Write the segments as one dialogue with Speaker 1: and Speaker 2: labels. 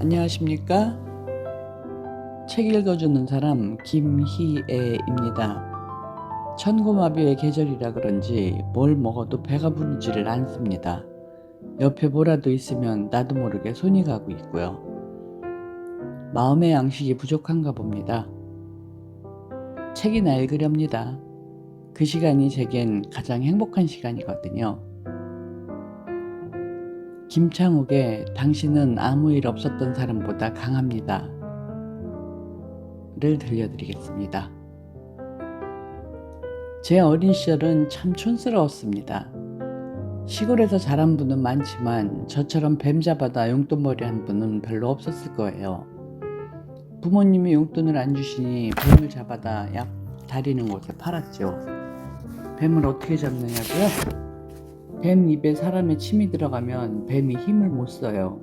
Speaker 1: 안녕하십니까? 책 읽어주는 사람 김희애입니다. 천고마비의 계절이라 그런지 뭘 먹어도 배가 부르지를 않습니다. 옆에 뭐라도 있으면 나도 모르게 손이 가고 있고요. 마음의 양식이 부족한가 봅니다. 책이나 읽으렵니다. 그 시간이 제겐 가장 행복한 시간이거든요. 김창욱의 당신은 아무 일 없었던 사람보다 강합니다 를 들려드리겠습니다. 제 어린 시절은 참 촌스러웠습니다. 시골에서 자란 분은 많지만 저처럼 뱀 잡아다 용돈벌이 한 분은 별로 없었을 거예요. 부모님이 용돈을 안 주시니 뱀을 잡아다 약 다리는 곳에 팔았죠. 뱀을 어떻게 잡느냐고요? 뱀 입에 사람의 침이 들어가면 뱀이 힘을 못 써요.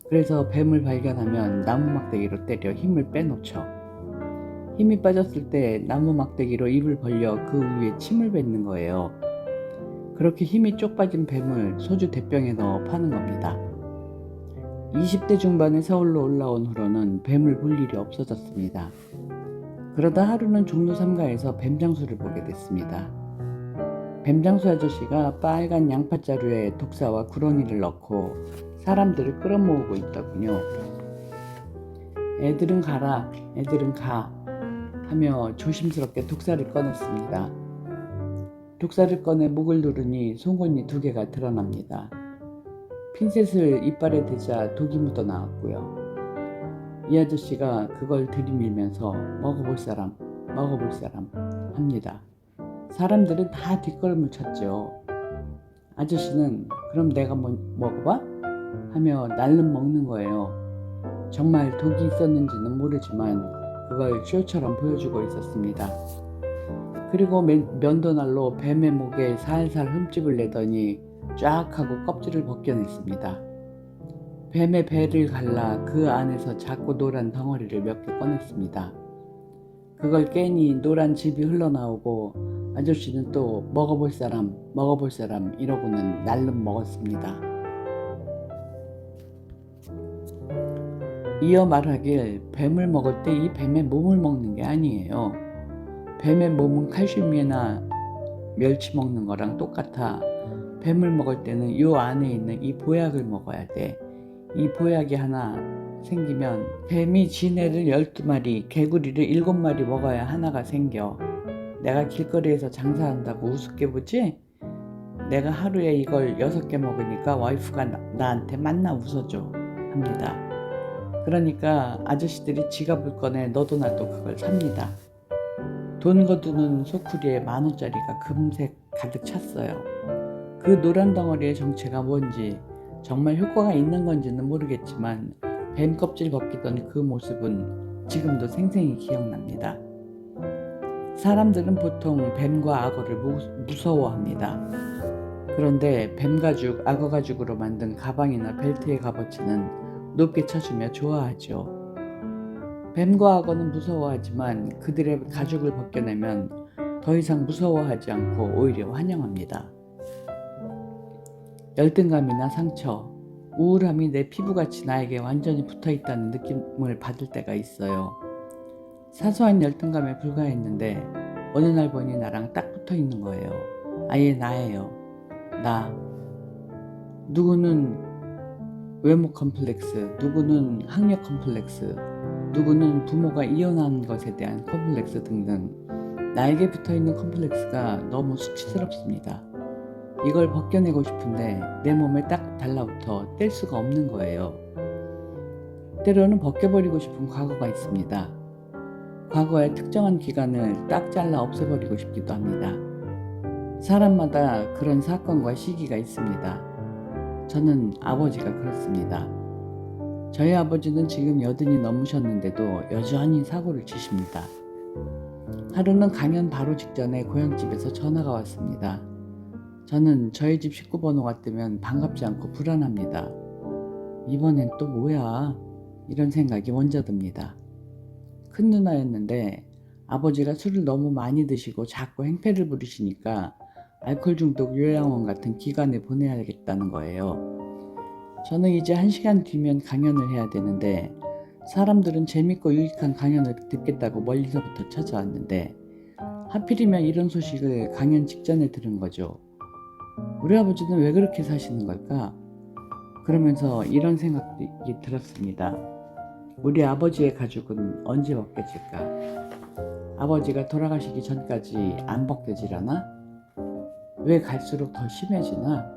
Speaker 1: 그래서 뱀을 발견하면 나무 막대기로 때려 힘을 빼놓죠. 힘이 빠졌을 때 나무 막대기로 입을 벌려 그 위에 침을 뱉는 거예요. 그렇게 힘이 쪽 빠진 뱀을 소주 대병에 넣어 파는 겁니다. 20대 중반에 서울로 올라온 후로는 뱀을 볼 일이 없어졌습니다. 그러다 하루는 종로 3가에서 뱀장수를 보게 됐습니다. 뱀장수 아저씨가 빨간 양파자루에 독사와 구렁이를 넣고 사람들을 끌어모으고 있더군요. 애들은 가라, 애들은 가 하며 조심스럽게 독사를 꺼냈습니다. 독사를 꺼내 목을 누르니 송곳니 2개가 드러납니다. 핀셋을 이빨에 대자 독이 묻어 나왔고요. 이 아저씨가 그걸 들이밀면서 먹어볼 사람 합니다. 사람들은 다 뒷걸음을 쳤죠. 아저씨는 그럼 내가 먹어봐? 하며 날름 먹는 거예요. 정말 독이 있었는지는 모르지만 그걸 쇼처럼 보여주고 있었습니다. 그리고 면도날로 뱀의 목에 살살 흠집을 내더니 쫙 하고 껍질을 벗겨냈습니다. 뱀의 배를 갈라 그 안에서 작고 노란 덩어리를 몇 개 꺼냈습니다. 그걸 깨니 노란 즙이 흘러나오고 아저씨는 또 먹어볼 사람 이러고는 날름 먹었습니다. 이어 말하길 뱀을 먹을 때 이 뱀의 몸을 먹는 게 아니에요. 뱀의 몸은 칼슘이나 멸치 먹는 거랑 똑같아. 뱀을 먹을 때는 요 안에 있는 이 보약을 먹어야 돼. 이 보약이 하나 생기면 뱀이 지네를 12마리, 개구리를 7마리 먹어야 하나가 생겨. 내가 길거리에서 장사한다고 우습게 보지? 내가 하루에 이걸 6개 먹으니까 와이프가 나한테 만나 웃어줘 합니다. 그러니까 아저씨들이 지갑을 꺼내 너도 나도 그걸 삽니다. 돈 거두는 소쿠리에 10,000원짜리가 금세 가득 찼어요. 그 노란 덩어리의 정체가 뭔지 정말 효과가 있는 건지는 모르겠지만 뱀 껍질 벗기던 그 모습은 지금도 생생히 기억납니다. 사람들은 보통 뱀과 악어를 무서워합니다. 그런데 뱀가죽, 악어가죽으로 만든 가방이나 벨트의 값어치는 높게 쳐주며 좋아하죠. 뱀과 악어는 무서워하지만 그들의 가죽을 벗겨내면 더 이상 무서워하지 않고 오히려 환영합니다. 열등감이나 상처, 우울함이 내 피부같이 나에게 완전히 붙어있다는 느낌을 받을 때가 있어요. 사소한 열등감에 불과했는데 어느 날 보니 나랑 딱 붙어있는 거예요. 아예 나예요. 나. 누구는 외모 컴플렉스, 누구는 학력 컴플렉스, 누구는 부모가 이혼한 것에 대한 컴플렉스 등등. 나에게 붙어있는 컴플렉스가 너무 수치스럽습니다. 이걸 벗겨내고 싶은데 내 몸에 딱 달라붙어 뗄 수가 없는 거예요. 때로는 벗겨버리고 싶은 과거가 있습니다. 과거의 특정한 기간을 딱 잘라 없애버리고 싶기도 합니다. 사람마다 그런 사건과 시기가 있습니다. 저는 아버지가 그렇습니다. 저희 아버지는 지금 80이 넘으셨는데도 여전히 사고를 치십니다. 하루는 강연 바로 직전에 고향집에서 전화가 왔습니다. 저는 저희 집 식구번호가 뜨면 반갑지 않고 불안합니다. 이번엔 또 뭐야? 이런 생각이 먼저 듭니다. 큰 누나였는데 아버지가 술을 너무 많이 드시고 자꾸 행패를 부리시니까 알코올 중독 요양원 같은 기관에 보내야겠다는 거예요. 저는 이제 1시간 뒤면 강연을 해야 되는데 사람들은 재밌고 유익한 강연을 듣겠다고 멀리서부터 찾아왔는데 하필이면 이런 소식을 강연 직전에 들은 거죠. 우리 아버지는 왜 그렇게 사시는 걸까? 그러면서 이런 생각이 들었습니다. 우리 아버지의 가죽은 언제 벗겨질까? 아버지가 돌아가시기 전까지 안 벗겨지려나? 왜 갈수록 더 심해지나?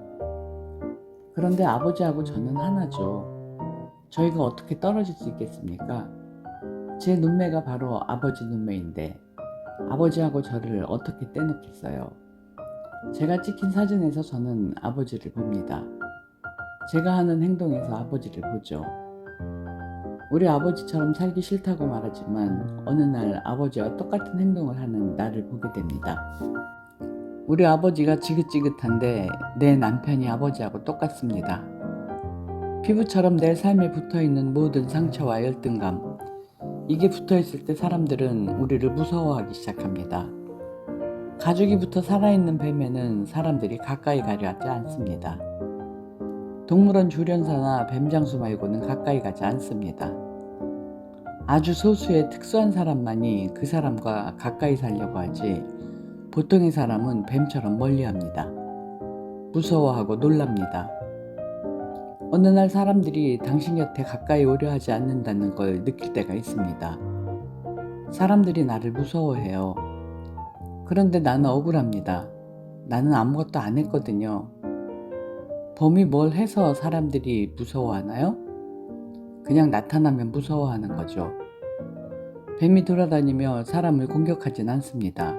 Speaker 1: 그런데 아버지하고 저는 하나죠. 저희가 어떻게 떨어질 수 있겠습니까? 제 눈매가 바로 아버지 눈매인데 아버지하고 저를 어떻게 떼놓겠어요? 제가 찍힌 사진에서 저는 아버지를 봅니다. 제가 하는 행동에서 아버지를 보죠. 우리 아버지처럼 살기 싫다고 말하지만 어느 날 아버지와 똑같은 행동을 하는 나를 보게 됩니다. 우리 아버지가 지긋지긋한데 내 남편이 아버지하고 똑같습니다. 피부처럼 내 삶에 붙어있는 모든 상처와 열등감, 이게 붙어있을 때 사람들은 우리를 무서워하기 시작합니다. 가죽이 붙어 살아있는 뱀에는 사람들이 가까이 가려 하지 않습니다. 동물원 조련사나 뱀장수 말고는 가까이 가지 않습니다. 아주 소수의 특수한 사람만이 그 사람과 가까이 살려고 하지 보통의 사람은 뱀처럼 멀리합니다. 무서워하고 놀랍니다. 어느 날 사람들이 당신 곁에 가까이 오려 하지 않는다는 걸 느낄 때가 있습니다. 사람들이 나를 무서워해요. 그런데 나는 억울합니다. 나는 아무것도 안 했거든요. 범이 뭘 해서 사람들이 무서워하나요? 그냥 나타나면 무서워하는 거죠. 뱀이 돌아다니며 사람을 공격하진 않습니다.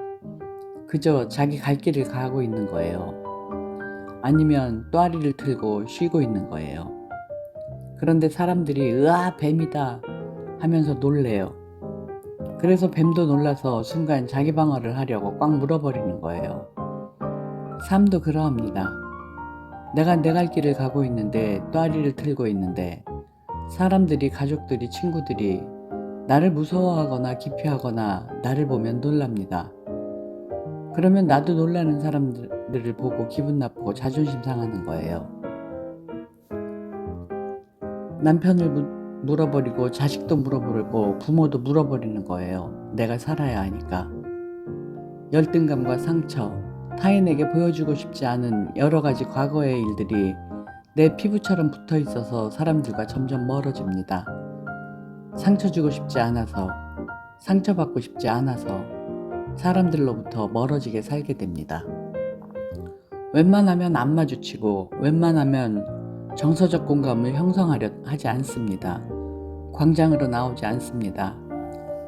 Speaker 1: 그저 자기 갈 길을 가고 있는 거예요. 아니면 또아리를 틀고 쉬고 있는 거예요. 그런데 사람들이 으아 뱀이다 하면서 놀래요. 그래서 뱀도 놀라서 순간 자기 방어를 하려고 꽉 물어버리는 거예요. 삶도 그러합니다. 내가 내 갈 길을 가고 있는데 또아리를 틀고 있는데 사람들이, 가족들이, 친구들이 나를 무서워하거나 기피하거나 나를 보면 놀랍니다. 그러면 나도 놀라는 사람들을 보고 기분 나쁘고 자존심 상하는 거예요. 남편을 물어버리고 자식도 물어버리고 부모도 물어버리는 거예요. 내가 살아야 하니까. 열등감과 상처, 타인에게 보여주고 싶지 않은 여러 가지 과거의 일들이 내 피부처럼 붙어 있어서 사람들과 점점 멀어집니다. 상처 주고 싶지 않아서, 상처받고 싶지 않아서 사람들로부터 멀어지게 살게 됩니다. 웬만하면 안 마주치고 웬만하면 정서적 공감을 형성하려 하지 않습니다. 광장으로 나오지 않습니다.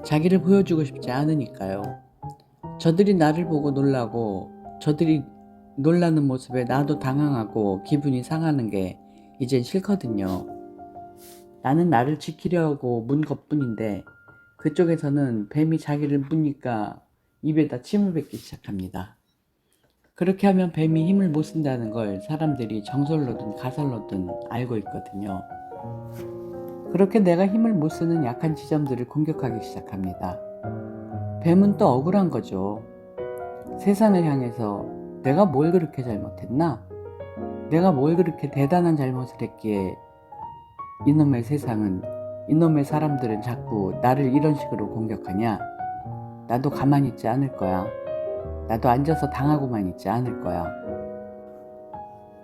Speaker 1: 자기를 보여주고 싶지 않으니까요. 저들이 나를 보고 놀라고 저들이 놀라는 모습에 나도 당황하고 기분이 상하는 게 이젠 싫거든요. 나는 나를 지키려고 문 것뿐인데 그쪽에서는 뱀이 자기를 무니까 입에다 침을 뱉기 시작합니다. 그렇게 하면 뱀이 힘을 못 쓴다는 걸 사람들이 정설로든 가설로든 알고 있거든요. 그렇게 내가 힘을 못 쓰는 약한 지점들을 공격하기 시작합니다. 뱀은 또 억울한 거죠. 세상을 향해서 내가 뭘 그렇게 잘못했나? 내가 뭘 그렇게 대단한 잘못을 했기에 이놈의 세상은, 이놈의 사람들은 자꾸 나를 이런 식으로 공격하냐? 나도 가만히 있지 않을 거야. 나도 앉아서 당하고만 있지 않을 거야.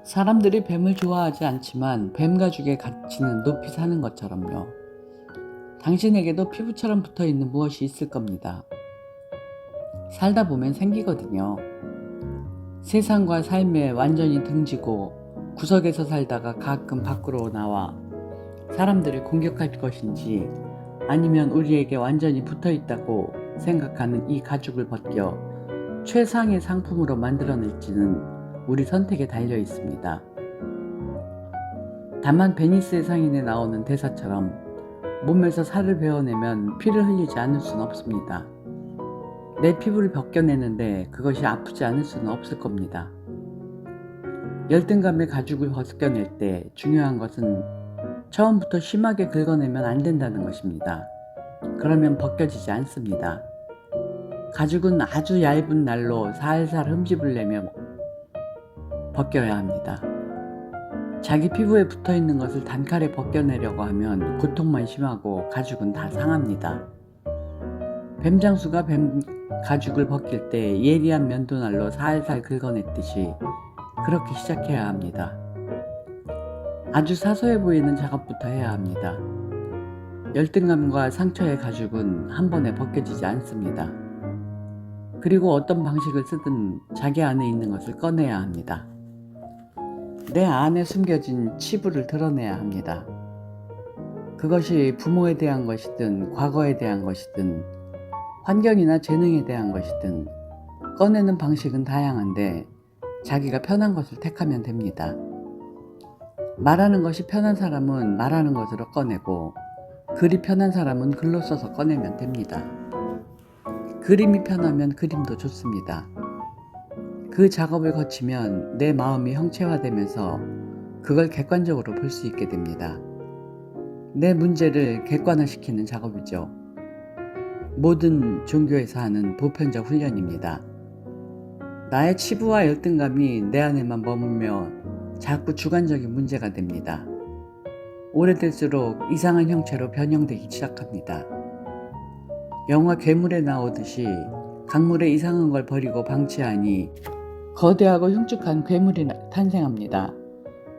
Speaker 1: 사람들이 뱀을 좋아하지 않지만 뱀 가죽의 가치는 높이 사는 것처럼요. 당신에게도 피부처럼 붙어있는 무엇이 있을 겁니다. 살다 보면 생기거든요. 세상과 삶에 완전히 등지고 구석에서 살다가 가끔 밖으로 나와 사람들을 공격할 것인지 아니면 우리에게 완전히 붙어있다고 생각하는 이 가죽을 벗겨 최상의 상품으로 만들어낼지는 우리 선택에 달려 있습니다. 다만 베니스의 상인에 나오는 대사처럼 몸에서 살을 베어내면 피를 흘리지 않을 수는 없습니다. 내 피부를 벗겨내는데 그것이 아프지 않을 수는 없을 겁니다. 열등감의 가죽을 벗겨낼 때 중요한 것은 처음부터 심하게 긁어내면 안 된다는 것입니다. 그러면 벗겨지지 않습니다. 가죽은 아주 얇은 날로 살살 흠집을 내며 벗겨야 합니다. 자기 피부에 붙어 있는 것을 단칼에 벗겨내려고 하면 고통만 심하고 가죽은 다 상합니다. 뱀장수가 뱀 가죽을 벗길 때 예리한 면도날로 살살 긁어냈듯이 그렇게 시작해야 합니다. 아주 사소해 보이는 작업부터 해야 합니다. 열등감과 상처의 가죽은 한 번에 벗겨지지 않습니다. 그리고 어떤 방식을 쓰든 자기 안에 있는 것을 꺼내야 합니다. 내 안에 숨겨진 치부를 드러내야 합니다. 그것이 부모에 대한 것이든 과거에 대한 것이든 환경이나 재능에 대한 것이든 꺼내는 방식은 다양한데 자기가 편한 것을 택하면 됩니다. 말하는 것이 편한 사람은 말하는 것으로 꺼내고 글이 편한 사람은 글로 써서 꺼내면 됩니다. 그림이 편하면 그림도 좋습니다. 그 작업을 거치면 내 마음이 형체화되면서 그걸 객관적으로 볼 수 있게 됩니다. 내 문제를 객관화시키는 작업이죠. 모든 종교에서 하는 보편적 훈련입니다. 나의 치부와 열등감이 내 안에만 머물며 자꾸 주관적인 문제가 됩니다. 오래될수록 이상한 형체로 변형되기 시작합니다. 영화 괴물에 나오듯이 강물에 이상한 걸 버리고 방치하니 거대하고 흉측한 괴물이 탄생합니다.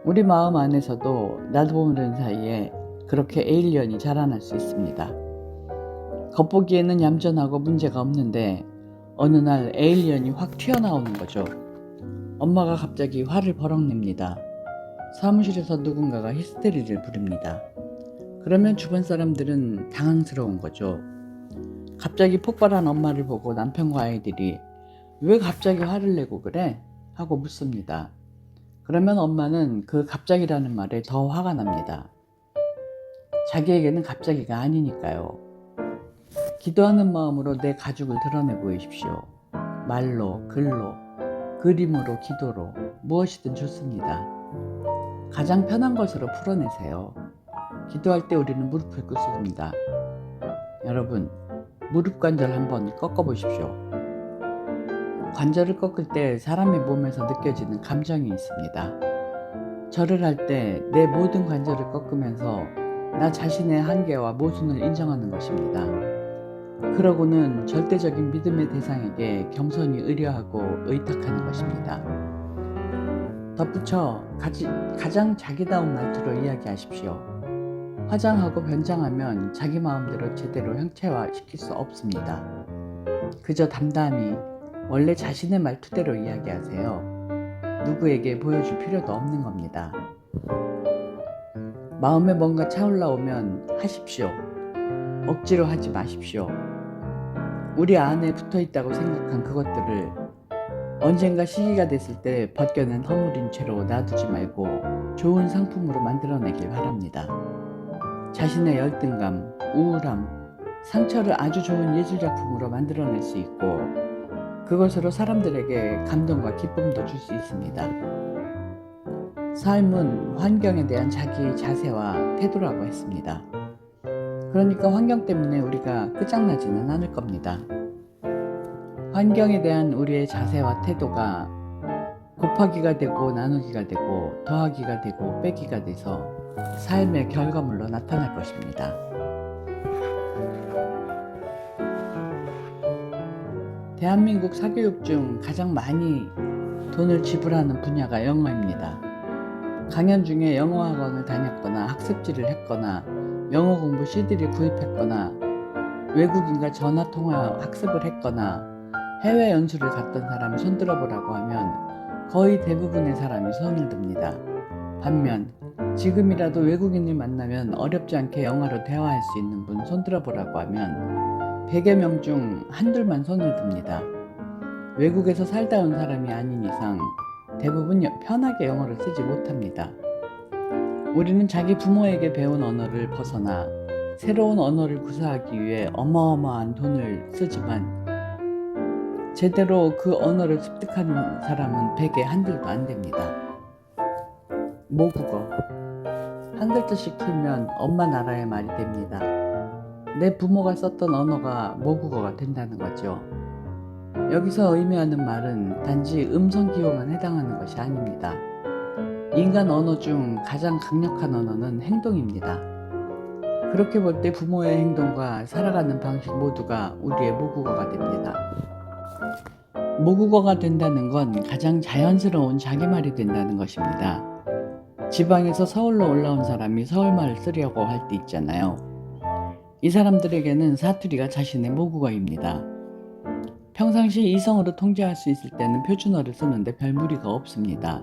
Speaker 1: 우리 마음 안에서도 나도 모르는 사이에 그렇게 에일리언이 자라날 수 있습니다. 겉보기에는 얌전하고 문제가 없는데 어느 날 에일리언이 확 튀어나오는 거죠. 엄마가 갑자기 화를 버럭 냅니다. 사무실에서 누군가가 히스테리를 부립니다. 그러면 주변 사람들은 당황스러운 거죠. 갑자기 폭발한 엄마를 보고 남편과 아이들이 왜 갑자기 화를 내고 그래? 하고 묻습니다. 그러면 엄마는 그 갑자기라는 말에 더 화가 납니다. 자기에게는 갑자기가 아니니까요. 기도하는 마음으로 내 가죽을 드러내 보이십시오. 말로, 글로, 그림으로, 기도로 무엇이든 좋습니다. 가장 편한 것으로 풀어내세요. 기도할 때 우리는 무릎을 꿇습니다. 여러분, 무릎 관절 한번 꺾어보십시오. 관절을 꺾을 때 사람의 몸에서 느껴지는 감정이 있습니다. 절을 할 때 내 모든 관절을 꺾으면서 나 자신의 한계와 모순을 인정하는 것입니다. 그러고는 절대적인 믿음의 대상에게 겸손히 의뢰하고 의탁하는 것입니다. 덧붙여 가장 자기다운 말투로 이야기하십시오. 화장하고 변장하면 자기 마음대로 제대로 형체화시킬 수 없습니다. 그저 담담히 원래 자신의 말투대로 이야기하세요. 누구에게 보여줄 필요도 없는 겁니다. 마음에 뭔가 차올라오면 하십시오. 억지로 하지 마십시오. 우리 안에 붙어있다고 생각한 그것들을 언젠가 시기가 됐을 때 벗겨낸 허물인 채로 놔두지 말고 좋은 상품으로 만들어내길 바랍니다. 자신의 열등감, 우울함, 상처를 아주 좋은 예술작품으로 만들어낼 수 있고 그것으로 사람들에게 감동과 기쁨도 줄 수 있습니다. 삶은 환경에 대한 자기의 자세와 태도라고 했습니다. 그러니까 환경 때문에 우리가 끝장나지는 않을 겁니다. 환경에 대한 우리의 자세와 태도가 곱하기가 되고 나누기가 되고 더하기가 되고 빼기가 돼서 삶의 결과물로 나타날 것입니다. 대한민국 사교육 중 가장 많이 돈을 지불하는 분야가 영어입니다. 강연 중에 영어 학원을 다녔거나 학습지를 했거나 영어 공부 CD를 구입했거나 외국인과 전화통화 학습을 했거나 해외 연수를 갔던 사람을 손들어 보라고 하면 거의 대부분의 사람이 손을 듭니다. 반면 지금이라도 외국인을 만나면 어렵지 않게 영어로 대화할 수 있는 분 손들어 보라고 하면 100여 명 중 한둘만 손을 듭니다. 외국에서 살다 온 사람이 아닌 이상 대부분 편하게 영어를 쓰지 못합니다. 우리는 자기 부모에게 배운 언어를 벗어나 새로운 언어를 구사하기 위해 어마어마한 돈을 쓰지만 제대로 그 언어를 습득하는 사람은 100에 한둘도 안 됩니다. 모국어 한 글자씩 풀면 엄마 나라의 말이 됩니다. 내 부모가 썼던 언어가 모국어가 된다는 거죠. 여기서 의미하는 말은 단지 음성 기호만 해당하는 것이 아닙니다. 인간 언어 중 가장 강력한 언어는 행동입니다. 그렇게 볼 때 부모의 행동과 살아가는 방식 모두가 우리의 모국어가 됩니다. 모국어가 된다는 건 가장 자연스러운 자기말이 된다는 것입니다. 지방에서 서울로 올라온 사람이 서울말을 쓰려고 할 때 있잖아요. 이 사람들에게는 사투리가 자신의 모국어입니다. 평상시 이성으로 통제할 수 있을 때는 표준어를 쓰는데 별 무리가 없습니다.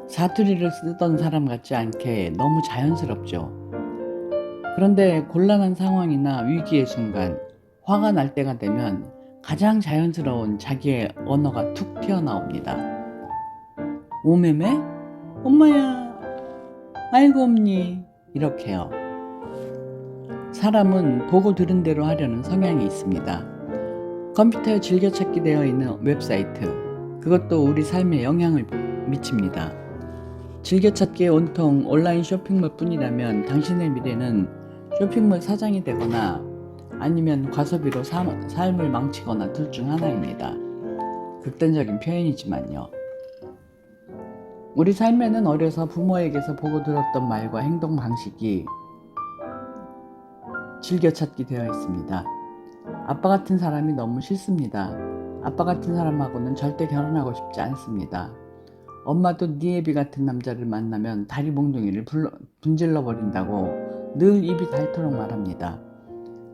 Speaker 1: 사투리를 쓰던 사람 같지 않게 너무 자연스럽죠. 그런데 곤란한 상황이나 위기의 순간, 화가 날 때가 되면 가장 자연스러운 자기의 언어가 툭 튀어나옵니다. 오매매? 엄마야, 아이고 엄니, 이렇게요. 사람은 보고 들은 대로 하려는 성향이 있습니다. 컴퓨터에 즐겨찾기 되어 있는 웹사이트, 그것도 우리 삶에 영향을 미칩니다. 즐겨찾기에 온통 온라인 쇼핑몰 뿐이라면 당신의 미래는 쇼핑몰 사장이 되거나 아니면 과소비로 삶을 망치거나 둘 중 하나입니다. 극단적인 표현이지만요. 우리 삶에는 어려서 부모에게서 보고 들었던 말과 행동 방식이 즐겨찾기 되어 있습니다. 아빠 같은 사람이 너무 싫습니다. 아빠 같은 사람하고는 절대 결혼하고 싶지 않습니다. 엄마도 네 애비 같은 남자를 만나면 다리 몽둥이를 분질러 버린다고 늘 입이 닳도록 말합니다.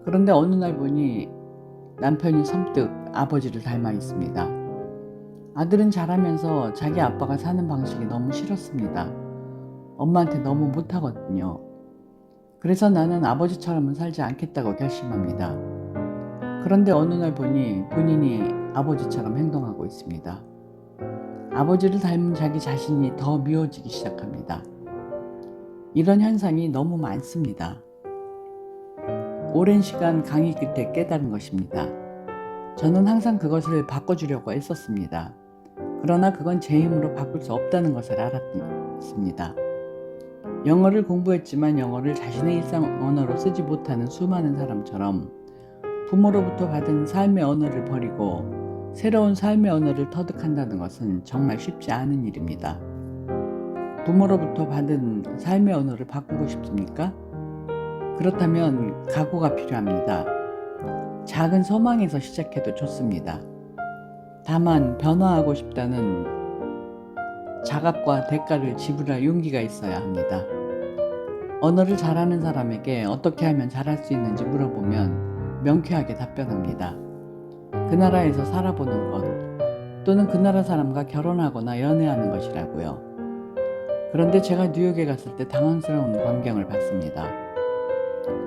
Speaker 1: 그런데 어느 날 보니 남편이 섬뜩 아버지를 닮아 있습니다. 아들은 자라면서 자기 아빠가 사는 방식이 너무 싫었습니다. 엄마한테 너무 못하거든요. 그래서 나는 아버지처럼은 살지 않겠다고 결심합니다. 그런데 어느 날 보니 본인이 아버지처럼 행동하고 있습니다. 아버지를 닮은 자기 자신이 더 미워지기 시작합니다. 이런 현상이 너무 많습니다. 오랜 시간 강의 끝에 깨달은 것입니다. 저는 항상 그것을 바꿔주려고 애썼습니다. 그러나 그건 제 힘으로 바꿀 수 없다는 것을 알았습니다. 영어를 공부했지만 영어를 자신의 일상 언어로 쓰지 못하는 수많은 사람처럼 부모로부터 받은 삶의 언어를 버리고 새로운 삶의 언어를 터득한다는 것은 정말 쉽지 않은 일입니다. 부모로부터 받은 삶의 언어를 바꾸고 싶습니까? 그렇다면 각오가 필요합니다. 작은 소망에서 시작해도 좋습니다. 다만 변화하고 싶다는 자각과 대가를 지불할 용기가 있어야 합니다. 언어를 잘하는 사람에게 어떻게 하면 잘할 수 있는지 물어보면 명쾌하게 답변합니다. 그 나라에서 살아보는 것, 또는 그 나라 사람과 결혼하거나 연애하는 것이라고요. 그런데 제가 뉴욕에 갔을 때 당황스러운 광경을 봤습니다.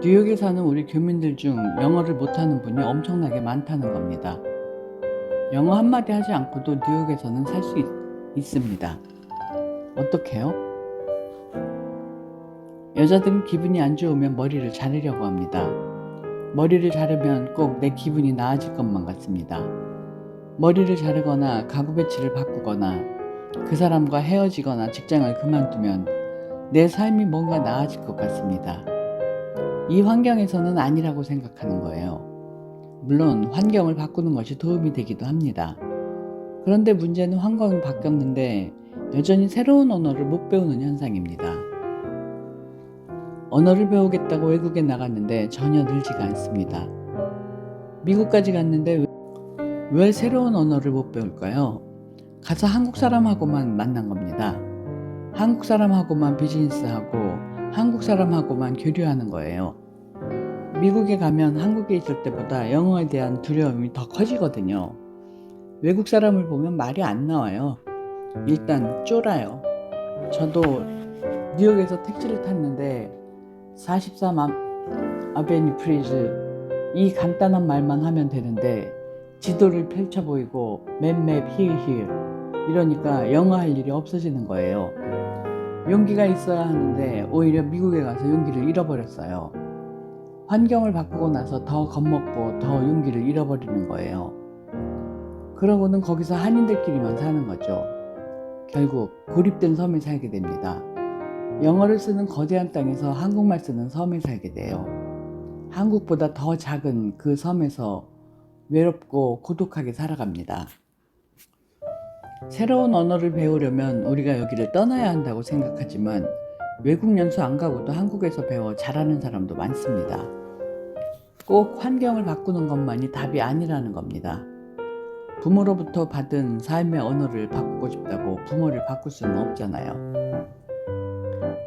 Speaker 1: 뉴욕에 사는 우리 교민들 중 영어를 못하는 분이 엄청나게 많다는 겁니다. 영어 한마디 하지 않고도 뉴욕에서는 살 수 있습니다. 어떻게요? 여자들은 기분이 안 좋으면 머리를 자르려고 합니다. 머리를 자르면 꼭 내 기분이 나아질 것만 같습니다. 머리를 자르거나 가구 배치를 바꾸거나 그 사람과 헤어지거나 직장을 그만두면 내 삶이 뭔가 나아질 것 같습니다. 이 환경에서는 아니라고 생각하는 거예요. 물론 환경을 바꾸는 것이 도움이 되기도 합니다. 그런데 문제는 환경이 바뀌었는데 여전히 새로운 언어를 못 배우는 현상입니다. 언어를 배우겠다고 외국에 나갔는데 전혀 늘지가 않습니다. 미국까지 갔는데 왜 새로운 언어를 못 배울까요? 가서 한국 사람하고만 만난 겁니다. 한국 사람하고만 비즈니스하고 한국 사람하고만 교류하는 거예요. 미국에 가면 한국에 있을 때보다 영어에 대한 두려움이 더 커지거든요. 외국 사람을 보면 말이 안 나와요. 일단 쫄아요. 저도 뉴욕에서 택시를 탔는데 43 아베뉴 프리즈 이 간단한 말만 하면 되는데 지도를 펼쳐 보이고 맵 here 이러니까 영어 할 일이 없어지는 거예요. 용기가 있어야 하는데 오히려 미국에 가서 용기를 잃어버렸어요. 환경을 바꾸고 나서 더 겁먹고 더 용기를 잃어버리는 거예요. 그러고는 거기서 한인들끼리만 사는 거죠. 결국 고립된 섬에 살게 됩니다. 영어를 쓰는 거대한 땅에서 한국말 쓰는 섬에 살게 돼요. 한국보다 더 작은 그 섬에서 외롭고 고독하게 살아갑니다. 새로운 언어를 배우려면 우리가 여기를 떠나야 한다고 생각하지만 외국 연수 안 가고도 한국에서 배워 잘하는 사람도 많습니다. 꼭 환경을 바꾸는 것만이 답이 아니라는 겁니다. 부모로부터 받은 삶의 언어를 바꾸고 싶다고 부모를 바꿀 수는 없잖아요.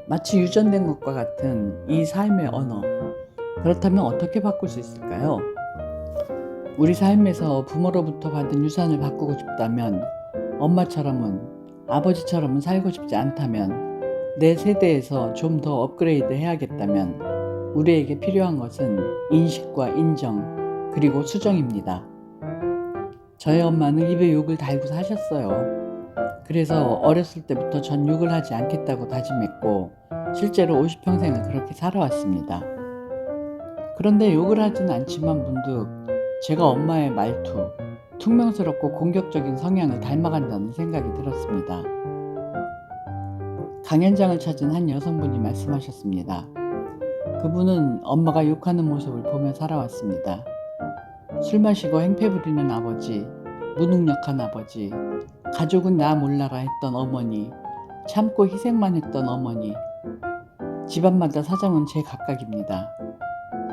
Speaker 1: 마치 유전된 것과 같은 이 삶의 언어, 그렇다면 어떻게 바꿀 수 있을까요? 우리 삶에서 부모로부터 받은 유산을 바꾸고 싶다면, 엄마처럼은, 아버지처럼은 살고 싶지 않다면, 내 세대에서 좀 더 업그레이드 해야겠다면 우리에게 필요한 것은 인식과 인정, 그리고 수정입니다. 저희 엄마는 입에 욕을 달고 사셨어요. 그래서 어렸을 때부터 전 욕을 하지 않겠다고 다짐했고 실제로 50평생을 그렇게 살아왔습니다. 그런데 욕을 하진 않지만 문득 제가 엄마의 말투, 퉁명스럽고 공격적인 성향을 닮아간다는 생각이 들었습니다. 강연장을 찾은 한 여성분이 말씀하셨습니다. 그분은 엄마가 욕하는 모습을 보며 살아왔습니다. 술 마시고 행패 부리는 아버지, 무능력한 아버지, 가족은 나 몰라라 했던 어머니, 참고 희생만 했던 어머니, 집안마다 사정은 제 각각입니다.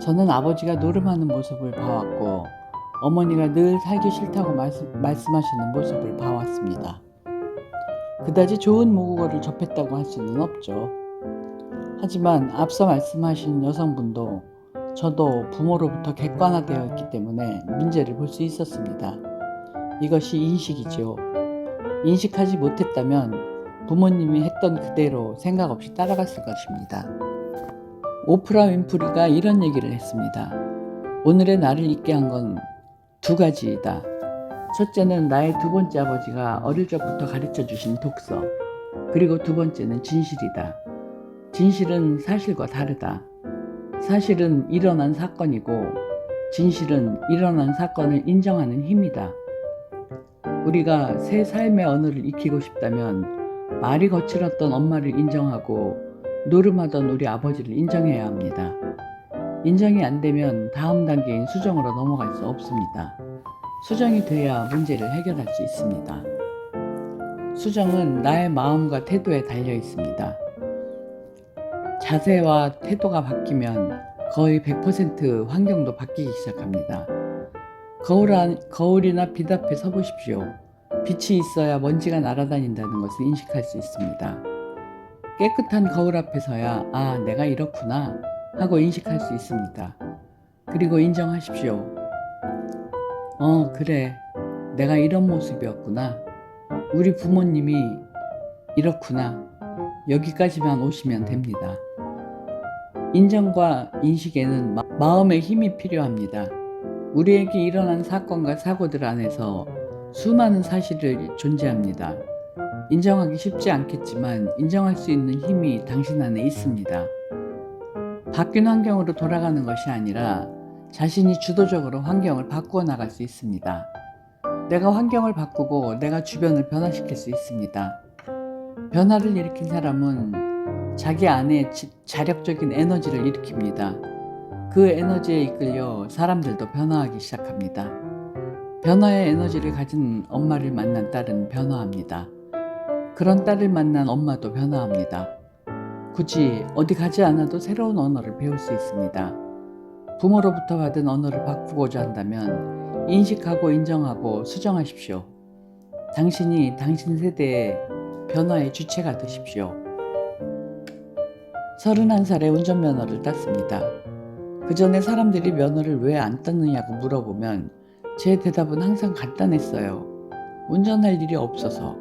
Speaker 1: 저는 아버지가 노름하는 모습을 봐왔고 어머니가 늘 살기 싫다고 말씀하시는 모습을 봐왔습니다. 그다지 좋은 모국어를 접했다고 할 수는 없죠. 하지만 앞서 말씀하신 여성분도 저도 부모로부터 객관화되어 있기 때문에 문제를 볼 수 있었습니다. 이것이 인식이죠. 인식하지 못했다면 부모님이 했던 그대로 생각 없이 따라갔을 것입니다. 오프라 윈프리가 이런 얘기를 했습니다. 오늘의 나를 있게 한 건 두 가지이다. 첫째는 나의 두 번째 아버지가 어릴 적부터 가르쳐 주신 독서, 그리고 두 번째는 진실이다. 진실은 사실과 다르다. 사실은 일어난 사건이고 진실은 일어난 사건을 인정하는 힘이다. 우리가 새 삶의 언어를 익히고 싶다면 말이 거칠었던 엄마를 인정하고 노름하던 우리 아버지를 인정해야 합니다. 인정이 안 되면 다음 단계인 수정으로 넘어갈 수 없습니다. 수정이 돼야 문제를 해결할 수 있습니다. 수정은 나의 마음과 태도에 달려 있습니다. 자세와 태도가 바뀌면 거의 100% 환경도 바뀌기 시작합니다. 거울이나 빛 앞에 서 보십시오. 빛이 있어야 먼지가 날아다닌다는 것을 인식할 수 있습니다. 깨끗한 거울 앞에 서야 아, 내가 이렇구나 하고 인식할 수 있습니다. 그리고 인정하십시오. 그래, 내가 이런 모습이었구나. 우리 부모님이 이렇구나. 여기까지만 오시면 됩니다. 인정과 인식에는 마음의 힘이 필요합니다. 우리에게 일어난 사건과 사고들 안에서 수많은 사실이 존재합니다. 인정하기 쉽지 않겠지만 인정할 수 있는 힘이 당신 안에 있습니다. 바뀐 환경으로 돌아가는 것이 아니라 자신이 주도적으로 환경을 바꾸어 나갈 수 있습니다. 내가 환경을 바꾸고 내가 주변을 변화시킬 수 있습니다. 변화를 일으킨 사람은 자기 안에 자력적인 에너지를 일으킵니다. 그 에너지에 이끌려 사람들도 변화하기 시작합니다. 변화의 에너지를 가진 엄마를 만난 딸은 변화합니다. 그런 딸을 만난 엄마도 변화합니다. 굳이 어디 가지 않아도 새로운 언어를 배울 수 있습니다. 부모로부터 받은 언어를 바꾸고자 한다면 인식하고 인정하고 수정하십시오. 당신이 당신 세대의 변화의 주체가 되십시오. 31살에 운전면허를 땄습니다. 그 전에 사람들이 면허를 왜 안 땄느냐고 물어보면 제 대답은 항상 간단했어요. 운전할 일이 없어서.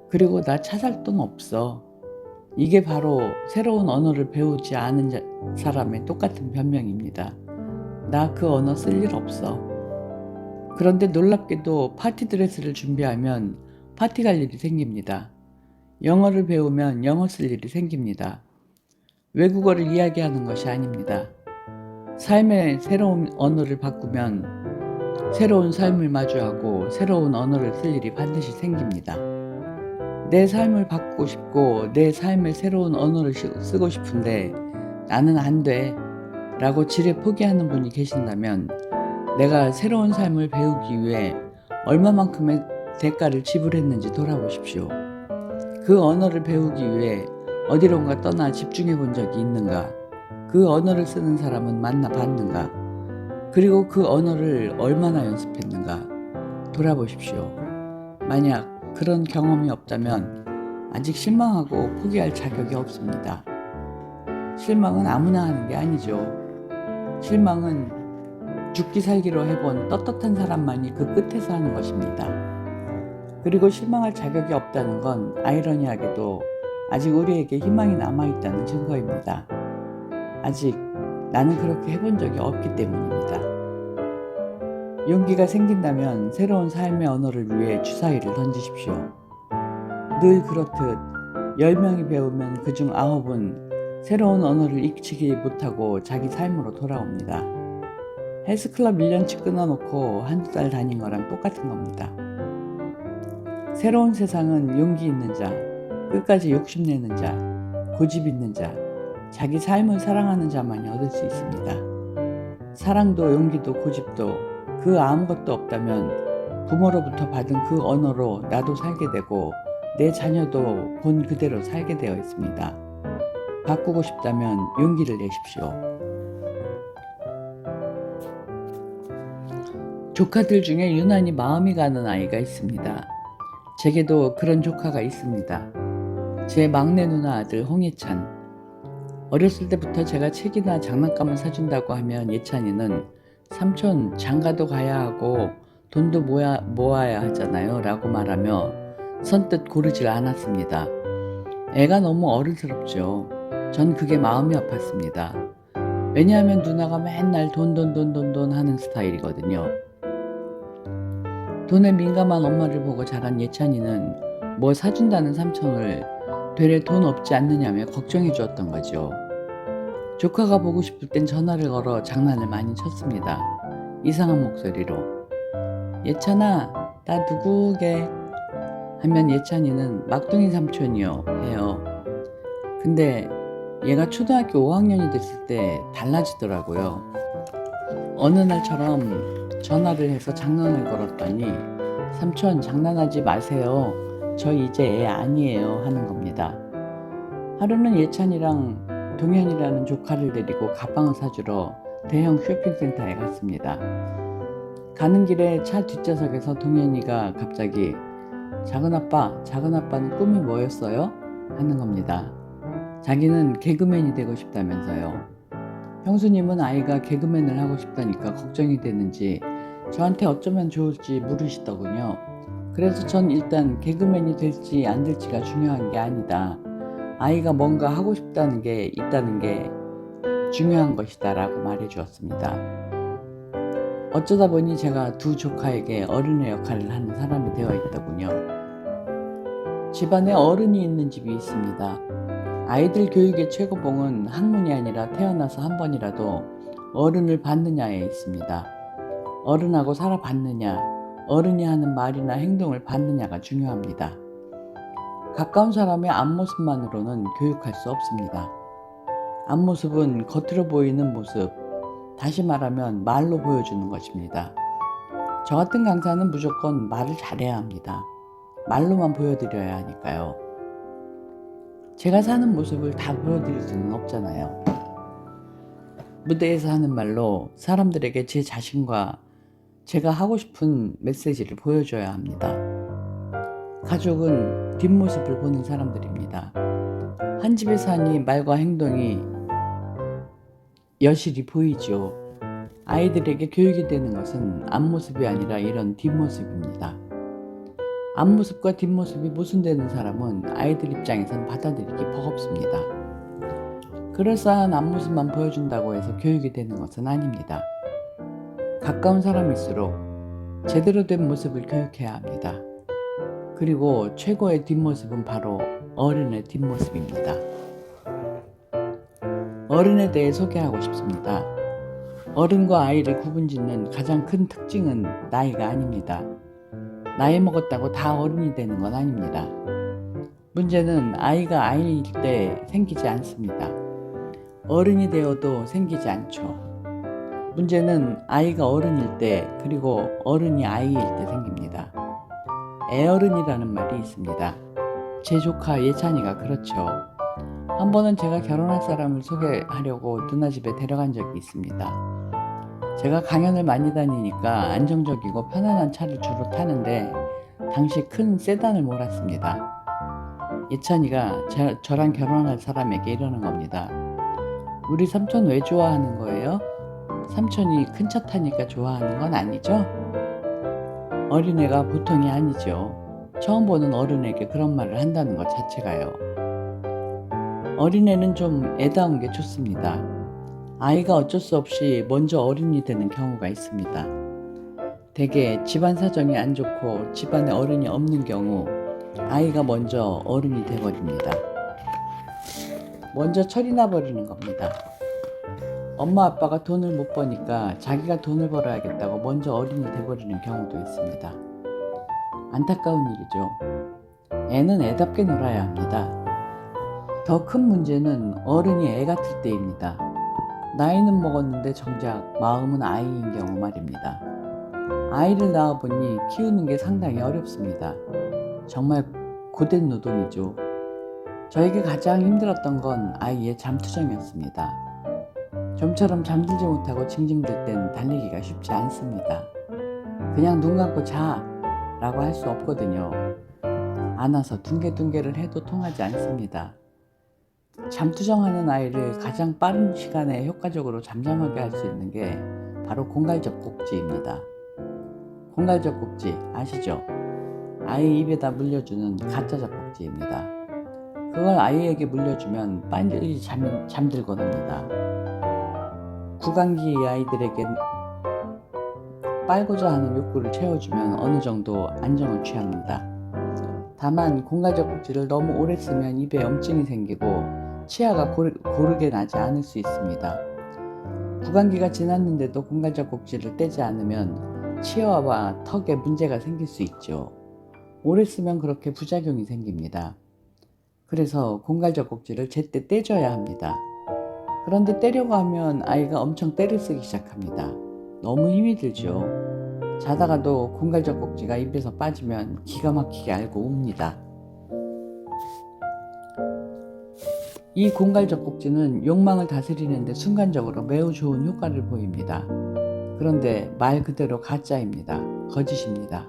Speaker 1: 그리고 나 차 살 돈 없어. 이게 바로 새로운 언어를 배우지 않은 사람의 똑같은 변명입니다. 나 그 언어 쓸 일 없어. 그런데 놀랍게도 파티 드레스를 준비하면 파티 갈 일이 생깁니다. 영어를 배우면 영어 쓸 일이 생깁니다. 외국어를 이야기하는 것이 아닙니다. 삶의 새로운 언어를 바꾸면 새로운 삶을 마주하고 새로운 언어를 쓸 일이 반드시 생깁니다. 내 삶을 바꾸고 싶고 내 삶의 새로운 언어를 쓰고 싶은데 나는 안 돼 라고 지레 포기하는 분이 계신다면 내가 새로운 삶을 배우기 위해 얼마만큼의 대가를 지불했는지 돌아보십시오. 그 언어를 배우기 위해 어디론가 떠나 집중해 본 적이 있는가? 그 언어를 쓰는 사람은 만나 봤는가? 그리고 그 언어를 얼마나 연습했는가? 돌아보십시오. 만약 그런 경험이 없다면 아직 실망하고 포기할 자격이 없습니다. 실망은 아무나 하는 게 아니죠. 실망은 죽기 살기로 해본 떳떳한 사람만이 그 끝에서 하는 것입니다. 그리고 실망할 자격이 없다는 건 아이러니하게도 아직 우리에게 희망이 남아있다는 증거입니다. 아직 나는 그렇게 해본 적이 없기 때문입니다. 용기가 생긴다면 새로운 삶의 언어를 위해 주사위를 던지십시오. 늘 그렇듯 10명이 배우면 그중 9은 새로운 언어를 익히지 못하고 자기 삶으로 돌아옵니다. 헬스클럽 1년치 끊어놓고 한두 달 다닌 거랑 똑같은 겁니다. 새로운 세상은 용기 있는 자, 끝까지 욕심내는 자, 고집 있는 자, 자기 삶을 사랑하는 자만이 얻을 수 있습니다. 사랑도 용기도 고집도 그 아무것도 없다면 부모로부터 받은 그 언어로 나도 살게 되고 내 자녀도 본 그대로 살게 되어 있습니다. 바꾸고 싶다면 용기를 내십시오. 조카들 중에 유난히 마음이 가는 아이가 있습니다. 제게도 그런 조카가 있습니다. 제 막내 누나 아들 홍예찬. 어렸을 때부터 제가 책이나 장난감을 사준다고 하면 예찬이는 삼촌 장가도 가야 하고 돈도 모아야 하잖아요 라고 말하며 선뜻 고르질 않았습니다. 애가 너무 어른스럽죠. 전 그게 마음이 아팠습니다. 왜냐하면 누나가 맨날 돈 하는 스타일이거든요. 돈에 민감한 엄마를 보고 자란 예찬이는 뭐 사준다는 삼촌을 되레 돈 없지 않느냐며 걱정해 주었던 거죠. 조카가 보고 싶을 땐 전화를 걸어 장난을 많이 쳤습니다. 이상한 목소리로 예찬아 나 누구게 하면 예찬이는 막둥이 삼촌이요 해요. 근데 얘가 초등학교 5학년이 됐을 때 달라지더라고요. 어느 날처럼 전화를 해서 장난을 걸었더니 삼촌 장난하지 마세요. 저 이제 애 아니에요 하는 겁니다. 하루는 예찬이랑 동현이라는 조카를 데리고 가방을 사주러 대형 쇼핑센터에 갔습니다. 가는 길에 차 뒷좌석에서 동현이가 갑자기 작은 아빠는 꿈이 뭐였어요? 하는 겁니다. 자기는 개그맨이 되고 싶다면서요. 형수님은 아이가 개그맨을 하고 싶다니까 걱정이 되는지 저한테 어쩌면 좋을지 물으시더군요. 그래서 전 일단 개그맨이 될지 안 될지가 중요한 게 아니다. 아이가 뭔가 하고 싶다는 게 있다는 게 중요한 것이다 라고 말해 주었습니다. 어쩌다 보니 제가 두 조카에게 어른의 역할을 하는 사람이 되어 있더군요. 집안에 어른이 있는 집이 있습니다. 아이들 교육의 최고봉은 학문이 아니라 태어나서 한 번이라도 어른을 받느냐에 있습니다. 어른하고 살아봤느냐, 어른이 하는 말이나 행동을 받느냐가 중요합니다. 가까운 사람의 앞모습만으로는 교육할 수 없습니다. 앞모습은 겉으로 보이는 모습, 다시 말하면 말로 보여주는 것입니다. 저 같은 강사는 무조건 말을 잘해야 합니다. 말로만 보여드려야 하니까요. 제가 사는 모습을 다 보여드릴 수는 없잖아요. 무대에서 하는 말로 사람들에게 제 자신과 제가 하고 싶은 메시지를 보여줘야 합니다. 가족은 뒷모습을 보는 사람들입니다. 한 집에 사니 말과 행동이 여실히 보이죠. 아이들에게 교육이 되는 것은 앞모습이 아니라 이런 뒷모습입니다. 앞모습과 뒷모습이 모순되는 사람은 아이들 입장에선 받아들이기 버겁습니다. 그럴싸한 앞모습만 보여준다고 해서 교육이 되는 것은 아닙니다. 가까운 사람일수록 제대로 된 모습을 교육해야 합니다. 그리고 최고의 뒷모습은 바로 어른의 뒷모습입니다. 어른에 대해 소개하고 싶습니다. 어른과 아이를 구분짓는 가장 큰 특징은 나이가 아닙니다. 나이 먹었다고 다 어른이 되는 건 아닙니다. 문제는 아이가 아이일 때 생기지 않습니다. 어른이 되어도 생기지 않죠. 문제는 아이가 어른일 때 그리고 어른이 아이일 때 생깁니다. 애어른이라는 말이 있습니다. 제 조카 예찬이가 그렇죠. 한 번은 제가 결혼할 사람을 소개하려고 누나 집에 데려간 적이 있습니다. 제가 강연을 많이 다니니까 안정적이고 편안한 차를 주로 타는데 당시 큰 세단을 몰았습니다. 예찬이가 저랑 결혼할 사람에게 이러는 겁니다. 우리 삼촌 왜 좋아하는 거예요? 삼촌이 큰 차 타니까 좋아하는 건 아니죠? 어린애가 보통이 아니죠. 처음 보는 어른에게 그런 말을 한다는 것 자체가요. 어린애는 좀 애다운 게 좋습니다. 아이가 어쩔 수 없이 먼저 어른이 되는 경우가 있습니다. 대개 집안 사정이 안 좋고 집안에 어른이 없는 경우 아이가 먼저 어른이 돼버립니다. 먼저 철이 나버리는 겁니다. 엄마 아빠가 돈을 못 버니까 자기가 돈을 벌어야겠다고 먼저 어른이 돼버리는 경우도 있습니다. 안타까운 일이죠. 애는 애답게 놀아야 합니다. 더 큰 문제는 어른이 애 같을 때입니다. 나이는 먹었는데 정작 마음은 아이인 경우 말입니다. 아이를 낳아보니 키우는 게 상당히 어렵습니다. 정말 고된 노동이죠. 저에게 가장 힘들었던 건 아이의 잠투정이었습니다. 좀처럼 잠들지 못하고 징징 들 땐 달리기가 쉽지 않습니다. 그냥 눈 감고 자 라고 할 수 없거든요. 안아서 둥개둥개를 해도 통하지 않습니다. 잠투정하는 아이를 가장 빠른 시간에 효과적으로 잠잠하게 할 수 있는 게 바로 공갈젖꼭지입니다. 공갈젖꼭지 아시죠? 아이 입에다 물려주는 가짜 젖꼭지입니다. 그걸 아이에게 물려주면 빨리 잠들곤 합니다. 구강기 아이들에게 빨고자 하는 욕구를 채워주면 어느 정도 안정을 취합니다. 다만 공갈젖꼭지를 너무 오래 쓰면 입에 염증이 생기고 치아가 고르게 나지 않을 수 있습니다. 구강기가 지났는데도 공갈젖꼭지를 떼지 않으면 치아와 턱에 문제가 생길 수 있죠. 오래 쓰면 그렇게 부작용이 생깁니다. 그래서 공갈젖꼭지를 제때 떼줘야 합니다. 그런데 떼려고 하면 아이가 엄청 떼를 쓰기 시작합니다. 너무 힘이 들죠. 자다가도 공갈젖꼭지가 입에서 빠지면 기가 막히게 알고 웁니다. 이 공갈젖꼭지는 욕망을 다스리는데 순간적으로 매우 좋은 효과를 보입니다. 그런데 말 그대로 가짜입니다. 거짓입니다.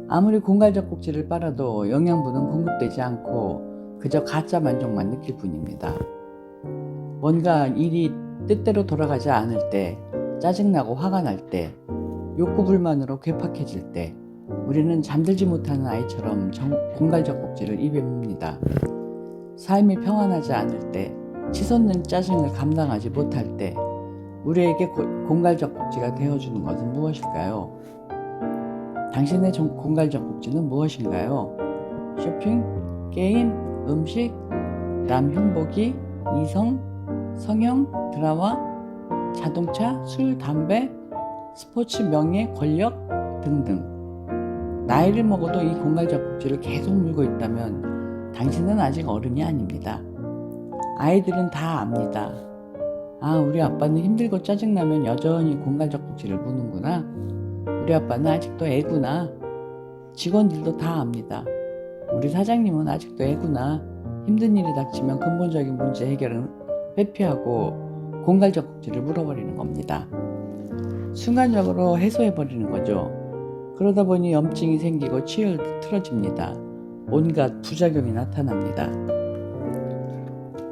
Speaker 1: 아무리 공갈젖꼭지를 빨아도 영양분은 공급되지 않고 그저 가짜 만족만 느낄 뿐입니다. 뭔가 일이 뜻대로 돌아가지 않을 때, 짜증나고 화가 날 때, 욕구불만으로 괴팍해질 때 우리는 잠들지 못하는 아이처럼 공갈젖꼭지를 입에 뭅니다. 삶이 평안하지 않을 때, 치솟는 짜증을 감당하지 못할 때 우리에게 공갈젖꼭지가 되어주는 것은 무엇일까요? 당신의 공갈젖꼭지는 무엇인가요? 쇼핑, 게임, 음식, 남 흉보기, 이성, 성형, 드라마, 자동차, 술, 담배, 스포츠, 명예, 권력 등등. 나이를 먹어도 이 공갈젖꼭지를 계속 물고 있다면 당신은 아직 어른이 아닙니다. 아이들은 다 압니다. 아, 우리 아빠는 힘들고 짜증나면 여전히 공갈젖꼭지를 무는구나. 우리 아빠는 아직도 애구나. 직원들도 다 압니다. 우리 사장님은 아직도 애구나. 힘든 일이 닥치면 근본적인 문제 해결은 회피하고 공갈젖꼭지를 물어버리는 겁니다. 순간적으로 해소해버리는 거죠. 그러다 보니 염증이 생기고 치열도 틀어집니다. 온갖 부작용이 나타납니다.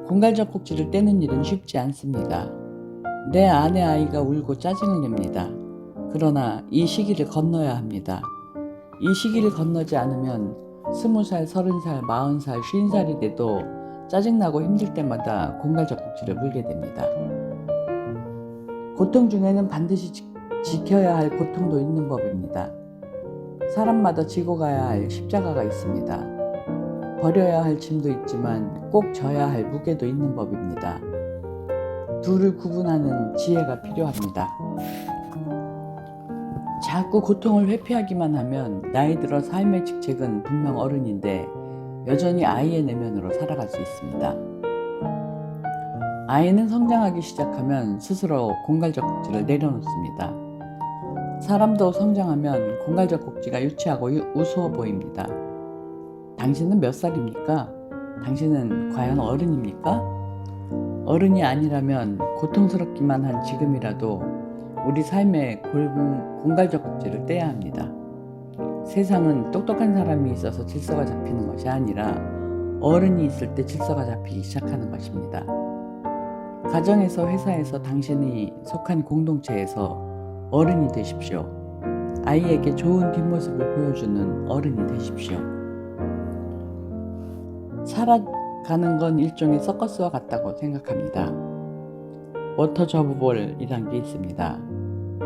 Speaker 1: 공갈젖꼭지를 떼는 일은 쉽지 않습니다. 내 아내 아이가 울고 짜증을 냅니다. 그러나 이 시기를 건너야 합니다. 이 시기를 건너지 않으면 20살, 30살, 40살, 50살이 돼도 짜증나고 힘들 때마다 공갈젖꼭지를 물게 됩니다. 고통 중에는 반드시 지켜야 할 고통도 있는 법입니다. 사람마다 지고 가야 할 십자가가 있습니다. 버려야 할 짐도 있지만 꼭 져야 할 무게도 있는 법입니다. 둘을 구분하는 지혜가 필요합니다. 자꾸 고통을 회피하기만 하면 나이 들어 삶의 직책은 분명 어른인데 여전히 아이의 내면으로 살아갈 수 있습니다. 아이는 성장하기 시작하면 스스로 공갈젖꼭지를 내려놓습니다. 사람도 성장하면 공갈적 꼭지가 유치하고 우스워 보입니다. 당신은 몇 살입니까? 당신은 과연 어른입니까? 어른이 아니라면 고통스럽기만 한 지금이라도 우리 삶의 공갈적 꼭지를 떼야 합니다. 세상은 똑똑한 사람이 있어서 질서가 잡히는 것이 아니라 어른이 있을 때 질서가 잡히기 시작하는 것입니다. 가정에서, 회사에서, 당신이 속한 공동체에서 어른이 되십시오. 아이에게 좋은 뒷모습을 보여주는 어른이 되십시오. 살아가는 건 일종의 서커스와 같다고 생각합니다. 워터 저브볼이란 게 있습니다.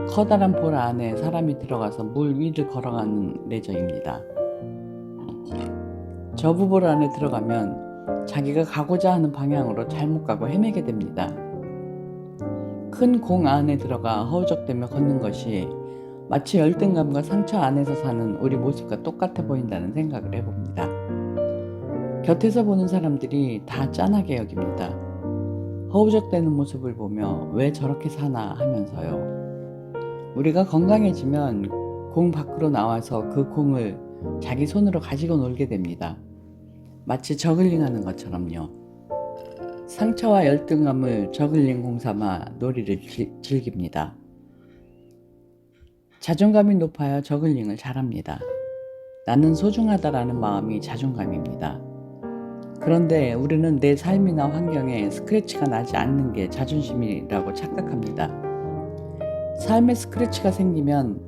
Speaker 1: 커다란 볼 안에 사람이 들어가서 물 위를 걸어가는 레저입니다. 저브볼 안에 들어가면 자기가 가고자 하는 방향으로 잘못 가고 헤매게 됩니다. 큰 공 안에 들어가 허우적대며 걷는 것이 마치 열등감과 상처 안에서 사는 우리 모습과 똑같아 보인다는 생각을 해봅니다. 곁에서 보는 사람들이 다 짠하게 여깁니다. 허우적대는 모습을 보며 왜 저렇게 사나 하면서요. 우리가 건강해지면 공 밖으로 나와서 그 공을 자기 손으로 가지고 놀게 됩니다. 마치 저글링하는 것처럼요. 상처와 열등감을 저글링 공 삼아 놀이를 즐깁니다. 자존감이 높아야 저글링을 잘합니다. 나는 소중하다라는 마음이 자존감입니다. 그런데 우리는 내 삶이나 환경에 스크래치가 나지 않는 게 자존심이라고 착각합니다. 삶에 스크래치가 생기면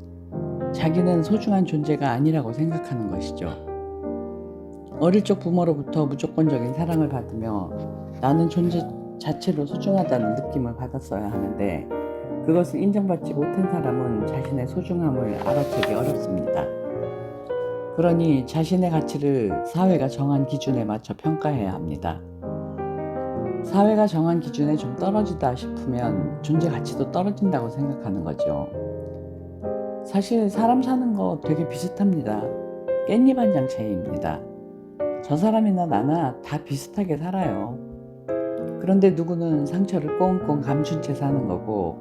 Speaker 1: 자기는 소중한 존재가 아니라고 생각하는 것이죠. 어릴 적 부모로부터 무조건적인 사랑을 받으며 나는 존재 자체로 소중하다는 느낌을 받았어야 하는데 그것을 인정받지 못한 사람은 자신의 소중함을 알아채기 어렵습니다. 그러니 자신의 가치를 사회가 정한 기준에 맞춰 평가해야 합니다. 사회가 정한 기준에 좀 떨어지다 싶으면 존재 가치도 떨어진다고 생각하는 거죠. 사실 사람 사는 거 되게 비슷합니다. 깻잎 한 장 차이입니다. 저 사람이나 나나 다 비슷하게 살아요. 그런데 누구는 상처를 꽁꽁 감춘 채 사는 거고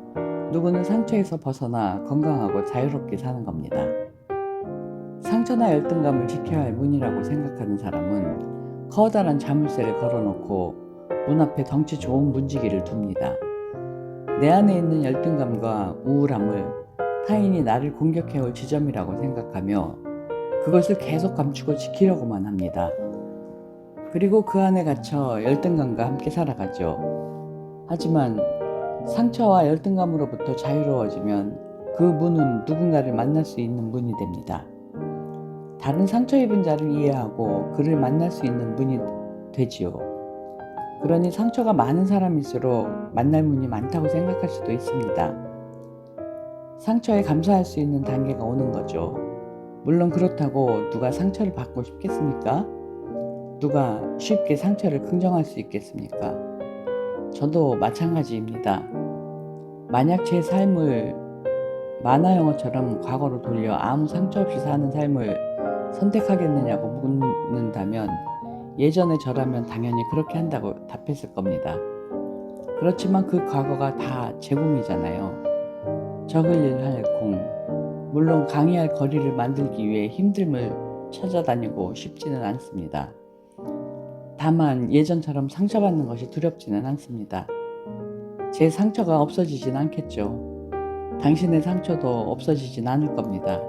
Speaker 1: 누구는 상처에서 벗어나 건강하고 자유롭게 사는 겁니다. 상처나 열등감을 지켜야 할 문이라고 생각하는 사람은 커다란 자물쇠를 걸어놓고 문 앞에 덩치 좋은 문지기를 둡니다. 내 안에 있는 열등감과 우울함을 타인이 나를 공격해올 지점이라고 생각하며 그것을 계속 감추고 지키려고만 합니다. 그리고 그 안에 갇혀 열등감과 함께 살아가죠. 하지만 상처와 열등감으로부터 자유로워지면 그 문은 누군가를 만날 수 있는 문이 됩니다. 다른 상처 입은 자를 이해하고 그를 만날 수 있는 문이 되지요. 그러니 상처가 많은 사람일수록 만날 문이 많다고 생각할 수도 있습니다. 상처에 감사할 수 있는 단계가 오는 거죠. 물론 그렇다고 누가 상처를 받고 싶겠습니까? 누가 쉽게 상처를 긍정할 수 있겠습니까? 저도 마찬가지입니다. 만약 제 삶을 만화 영화처럼 과거로 돌려 아무 상처 없이 사는 삶을 선택하겠느냐고 묻는다면 예전의 저라면 당연히 그렇게 한다고 답했을 겁니다. 그렇지만 그 과거가 다 제공이잖아요. 저글릴 공, 물론 강의할 거리를 만들기 위해 힘듦을 찾아다니고 싶지는 않습니다. 다만 예전처럼 상처받는 것이 두렵지는 않습니다. 제 상처가 없어지진 않겠죠. 당신의 상처도 없어지진 않을 겁니다.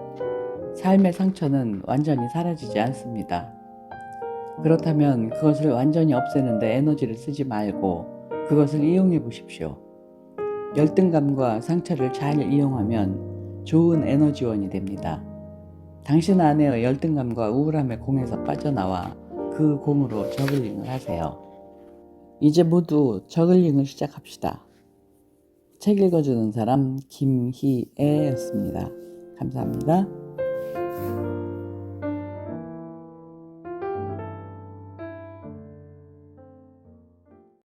Speaker 1: 삶의 상처는 완전히 사라지지 않습니다. 그렇다면 그것을 완전히 없애는데 에너지를 쓰지 말고 그것을 이용해 보십시오. 열등감과 상처를 잘 이용하면 좋은 에너지원이 됩니다. 당신 안의 열등감과 우울함의 공에서 빠져나와 그 공으로 저글링을 하세요. 이제 모두 저글링을 시작합시다. 책 읽어주는 사람 김희애였습니다. 감사합니다.